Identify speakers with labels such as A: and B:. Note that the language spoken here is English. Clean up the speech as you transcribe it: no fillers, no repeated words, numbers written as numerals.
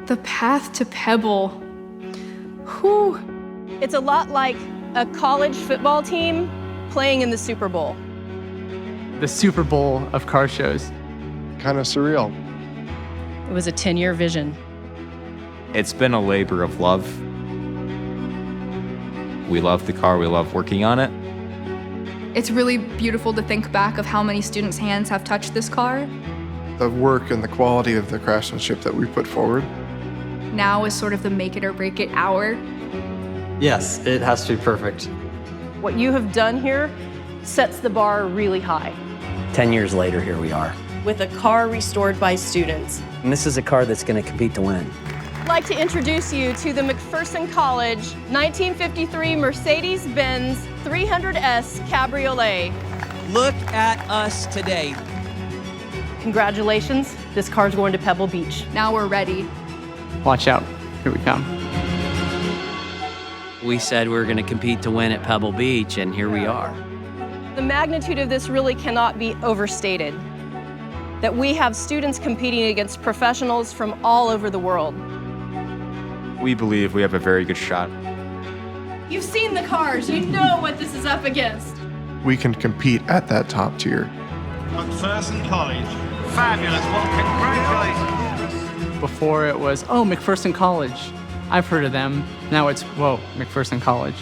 A: The path to Pebble. Whew.
B: It's a lot like a college football team playing in the Super Bowl.
C: The Super Bowl of car shows.
D: Kind of surreal.
B: It was a 10-year vision.
E: It's been a labor of love. We love the car, we love working on it.
A: It's really beautiful to think back of how many students' hands have touched this car.
D: The work and the quality of the craftsmanship that we put forward.
A: Now is sort of the make it or break it hour.
F: Yes, it has to be perfect.
B: What you have done here sets the bar really high.
F: 10 years later, here we are.
B: With a car restored by students.
F: And this is a car that's going to compete to win.
B: I'd like to introduce you to the McPherson College 1953 Mercedes-Benz 300S Cabriolet.
G: Look at us today.
B: Congratulations, this car's going to Pebble Beach.
A: Now we're ready.
C: Watch out, here we come.
H: We said we were going to compete to win at Pebble Beach, and here we are.
B: The magnitude of this really cannot be overstated. That we have students competing against professionals from all over the world.
E: We believe we have a very good shot.
A: You've seen the cars, you know what this is up against.
D: We can compete at that top tier.
I: McPherson College. Fabulous. Well, congratulations.
C: Before it was, oh, McPherson College. I've heard of them. Now it's, whoa, McPherson College.